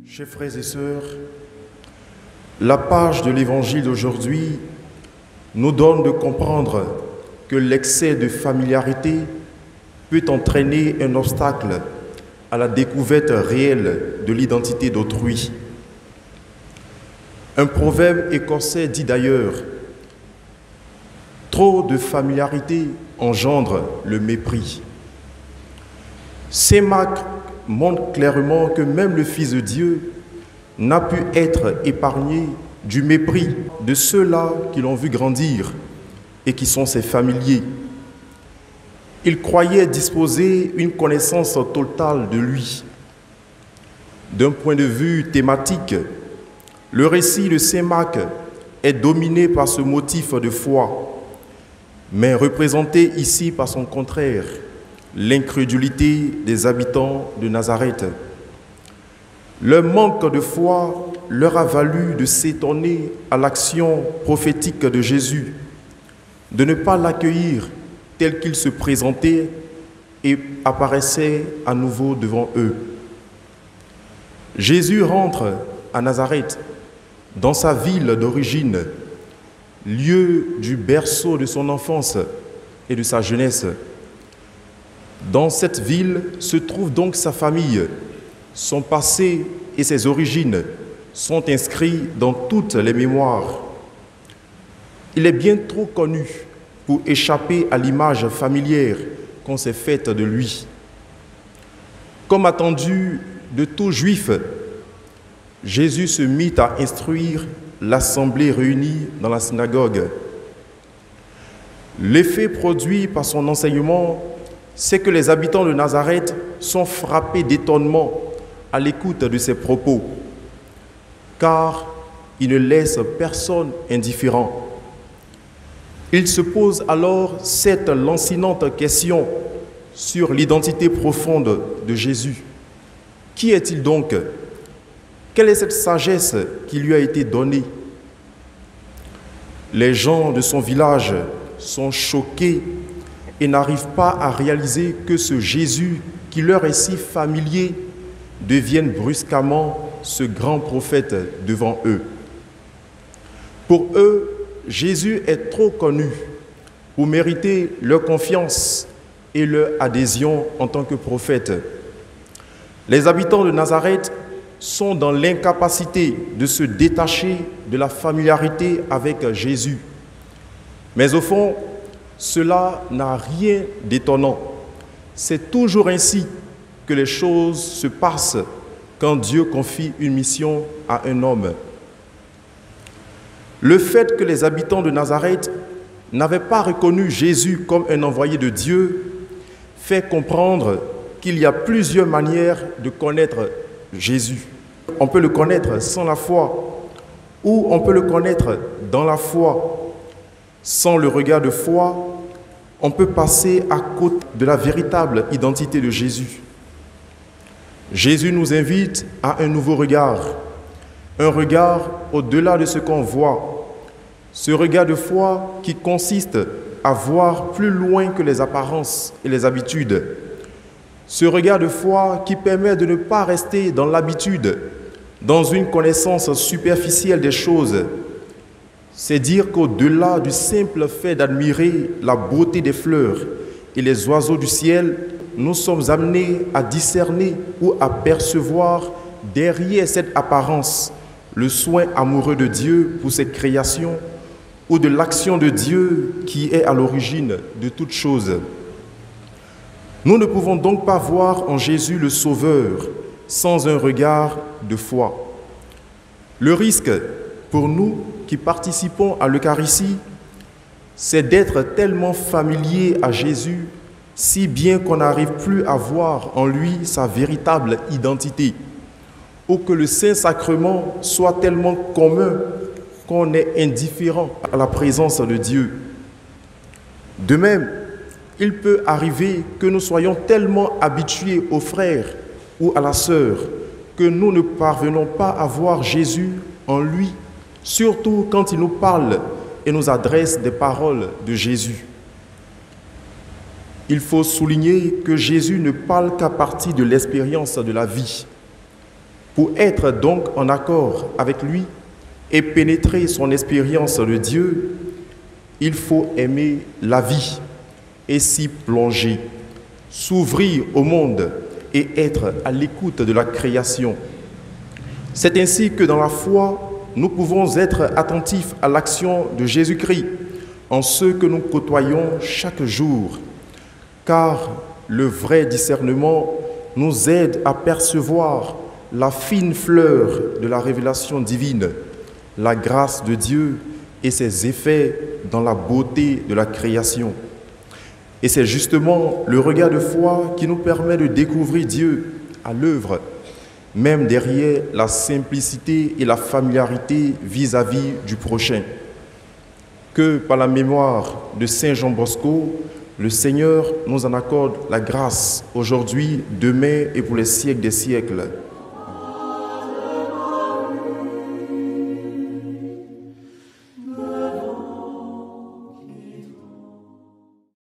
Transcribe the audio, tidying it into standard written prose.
Chers frères et sœurs, la page de l'Évangile d'aujourd'hui nous donne de comprendre que l'excès de familiarité peut entraîner un obstacle à la découverte réelle de l'identité d'autrui. Un proverbe écossais dit d'ailleurs « Trop de familiarité engendre le mépris ». Saint Marc montre clairement que même le Fils de Dieu n'a pu être épargné du mépris de ceux-là qui l'ont vu grandir et qui sont ses familiers. Il croyait disposer une connaissance totale de lui. D'un point de vue thématique, le récit de Saint Marc est dominé par ce motif de foi, mais représenté ici par son contraire, l'incrédulité des habitants de Nazareth. Leur manque de foi leur a valu de s'étonner à l'action prophétique de Jésus, de ne pas l'accueillir tel qu'il se présentait et apparaissait à nouveau devant eux. Jésus rentre à Nazareth, dans sa ville d'origine, lieu du berceau de son enfance et de sa jeunesse. Dans cette ville se trouve donc sa famille. Son passé et ses origines sont inscrits dans toutes les mémoires. Il est bien trop connu pour échapper à l'image familière qu'on s'est faite de lui. Comme attendu de tout juif, Jésus se mit à instruire l'assemblée réunie dans la synagogue. L'effet produit par son enseignement, c'est que les habitants de Nazareth sont frappés d'étonnement à l'écoute de ses propos, car il ne laisse personne indifférent. Il se pose alors cette lancinante question sur l'identité profonde de Jésus. Qui est-il donc? Quelle est cette sagesse qui lui a été donnée? Les gens de son village sont choqués et n'arrivent pas à réaliser que ce Jésus qui leur est si familier devienne brusquement ce grand prophète devant eux. Pour eux, Jésus est trop connu pour mériter leur confiance et leur adhésion en tant que prophète. Les habitants de Nazareth sont dans l'incapacité de se détacher de la familiarité avec Jésus. Mais au fond, cela n'a rien d'étonnant. C'est toujours ainsi que les choses se passent quand Dieu confie une mission à un homme. Le fait que les habitants de Nazareth n'avaient pas reconnu Jésus comme un envoyé de Dieu fait comprendre qu'il y a plusieurs manières de connaître Jésus. On peut le connaître sans la foi, ou on peut le connaître dans la foi. Sans le regard de foi, on peut passer à côté de la véritable identité de Jésus. Jésus nous invite à un nouveau regard, un regard au-delà de ce qu'on voit. Ce regard de foi qui consiste à voir plus loin que les apparences et les habitudes. Ce regard de foi qui permet de ne pas rester dans l'habitude, dans une connaissance superficielle des choses. C'est dire qu'au-delà du simple fait d'admirer la beauté des fleurs et les oiseaux du ciel, nous sommes amenés à discerner ou à percevoir derrière cette apparence le soin amoureux de Dieu pour ses créations ou de l'action de Dieu qui est à l'origine de toutes choses. Nous ne pouvons donc pas voir en Jésus le Sauveur sans un regard de foi. Le risque pour nous qui participons à l'Eucharistie, c'est d'être tellement familiers à Jésus, si bien qu'on n'arrive plus à voir en lui sa véritable identité, ou que le Saint-Sacrement soit tellement commun qu'on est indifférent à la présence de Dieu. De même, il peut arriver que nous soyons tellement habitués au frère ou à la sœur que nous ne parvenons pas à voir Jésus en lui, surtout quand il nous parle et nous adresse des paroles de Jésus. il faut souligner que Jésus ne parle qu'à partir de l'expérience de la vie. Pour être donc en accord avec lui et pénétrer son expérience de Dieu, il faut aimer la vie et s'y plonger, s'ouvrir au monde et être à l'écoute de la création. C'est ainsi que dans la foi, nous pouvons être attentifs à l'action de Jésus-Christ en ce que nous côtoyons chaque jour, car le vrai discernement nous aide à percevoir la fine fleur de la révélation divine, la grâce de Dieu et ses effets dans la beauté de la création. Et c'est justement le regard de foi qui nous permet de découvrir Dieu à l'œuvre, même derrière la simplicité et la familiarité vis-à-vis du prochain. Que par la mémoire de Saint Jean Bosco, le Seigneur nous en accorde la grâce aujourd'hui, demain et pour les siècles des siècles.